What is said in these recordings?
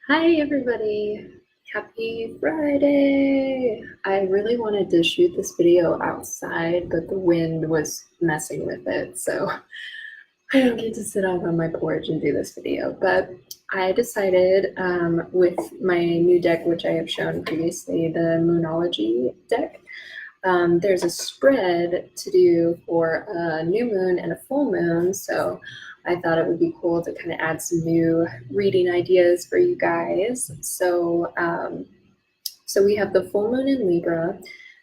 Hi everybody, happy Friday. I really wanted to shoot this video outside, but the wind was messing with it, so I don't get to sit out on my porch and do this video. But I decided with my new deck, which I have shown previously, the Moonology deck, there's a spread to do for a new moon and a full moon, so I thought it would be cool to kind of add some new reading ideas for you guys. So we have the full moon in Libra.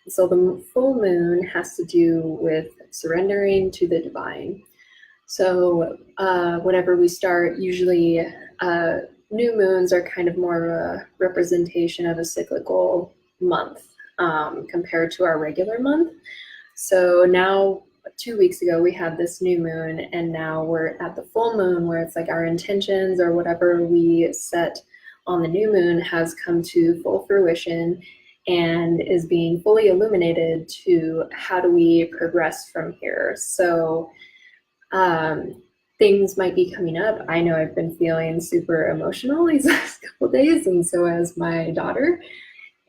So the full moon has to do with surrendering to the divine. So whenever we start, usually new moons are kind of more of a representation of a cyclical month compared to our regular month. So now 2 weeks ago we had this new moon, and now we're at the full moon where it's like our intentions or whatever we set on the new moon has come to full fruition and is being fully illuminated to how do we progress from here. So things might be coming up. I know I've been feeling super emotional these last couple days, and so has my daughter.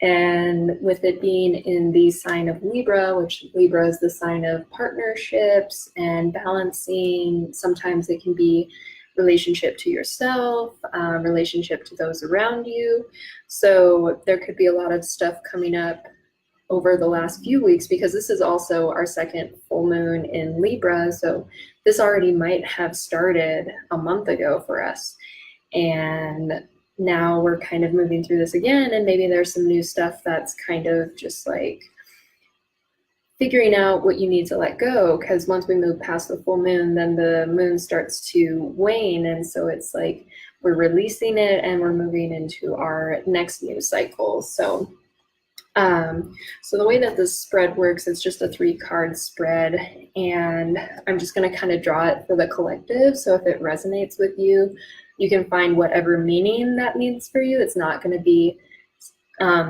And with it being in the sign of Libra, which Libra is the sign of partnerships and balancing, sometimes it can be relationship to yourself, relationship to those around you. So there could be a lot of stuff coming up over the last few weeks, because this is also our second full moon in Libra. So this already might have started a month ago for us. And now we're kind of moving through this again, and maybe there's some new stuff that's kind of just like figuring out what you need to let go, because once we move past the full moon, then the moon starts to wane, and so it's like we're releasing it and we're moving into our next new cycle. So the way that this spread works, it's just a 3-card spread, and I'm just going to kind of draw it for the collective. So if it resonates with you, you can find whatever meaning that means for you. It's not going to be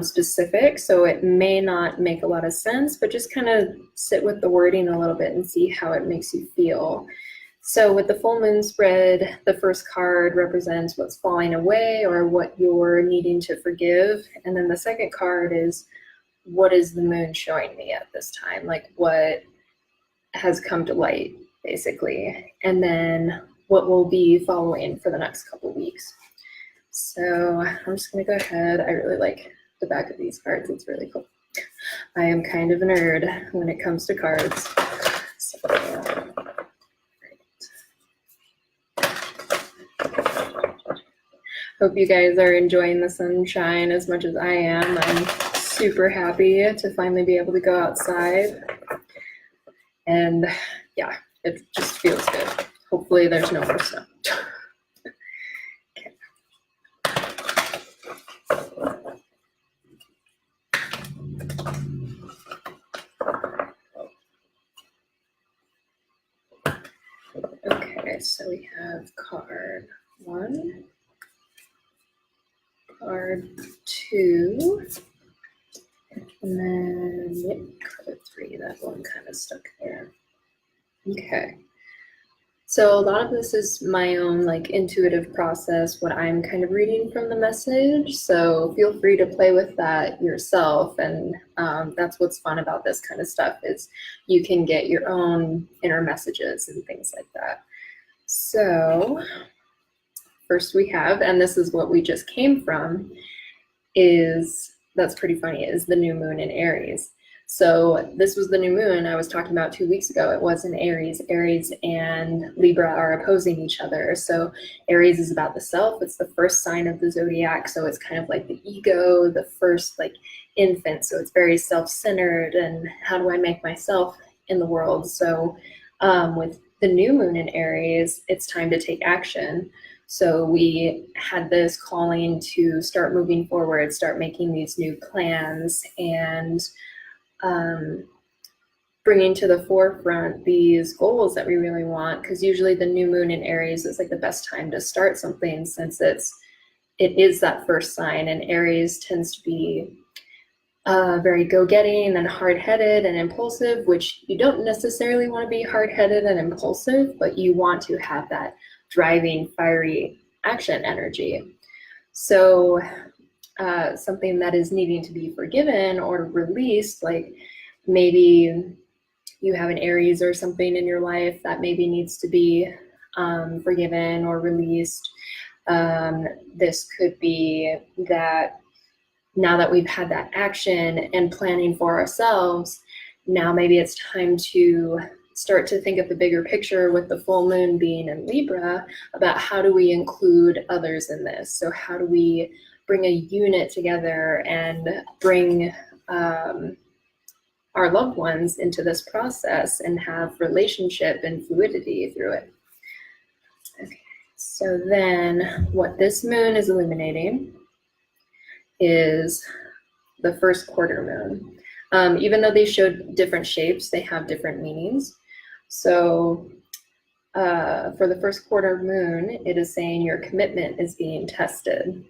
specific, so it may not make a lot of sense, but just kind of sit with the wording a little bit and see how it makes you feel. So with the full moon spread, the first card represents what's falling away or what you're needing to forgive. And then the second card is, what is the moon showing me at this time? Like, what has come to light, basically. And then what will be following for the next couple weeks. So I'm just gonna go ahead. I really like the back of these cards. It's really cool. I am kind of a nerd when it comes to cards. So, hope you guys are enjoying the sunshine as much as I am. I'm super happy to finally be able to go outside. And yeah, it just feels good. Hopefully there's no more snow. Okay, so we have card 1, card 2, and then card 3. That one kind of stuck there. Okay. So a lot of this is my own like intuitive process, what I'm kind of reading from the message. So feel free to play with that yourself. And that's what's fun about this kind of stuff, is you can get your own inner messages and things like that. So first we have, and this is what we just came from, is, that's pretty funny, is the new moon in Aries. So this was the new moon I was talking about 2 weeks ago. It was in Aries. Aries and Libra are opposing each other. So Aries is about the self. It's the first sign of the zodiac. So it's kind of like the ego, the first like infant. So it's very self-centered, and how do I make myself in the world? So with the new moon in Aries, it's time to take action. So we had this calling to start moving forward, start making these new plans, and bringing to the forefront these goals that we really want, because usually the new moon in Aries is like the best time to start something, since it is that first sign, and Aries tends to be very go-getting and hard-headed and impulsive, which you don't necessarily want to be hard-headed and impulsive, but you want to have that driving, fiery action energy. So something that is needing to be forgiven or released, like maybe you have an Aries or something in your life that maybe needs to be forgiven or released. This could be that now that we've had that action and planning for ourselves, now maybe it's time to start to think of the bigger picture with the full moon being in Libra about how do we include others in this? So how do we bring a unit together and bring our loved ones into this process and have relationship and fluidity through it? Okay. So then what this moon is illuminating is the first quarter moon. Even though they showed different shapes, they have different meanings. So for the first quarter moon, it is saying your commitment is being tested.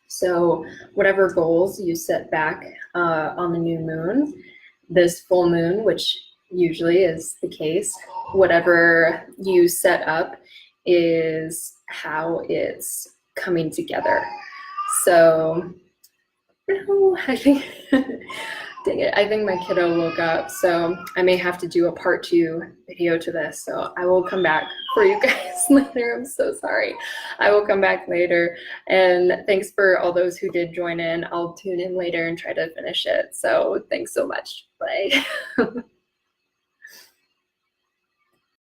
So whatever goals you set back on the new moon, this full moon, which usually is the case, whatever you set up is how it's coming together. So I think, dang it, I think my kiddo woke up, so I may have to do a part 2 video to this. So I will come back for you guys later. I'm so sorry. I will come back later. And thanks for all those who did join in. I'll tune in later and try to finish it. So thanks so much. Bye.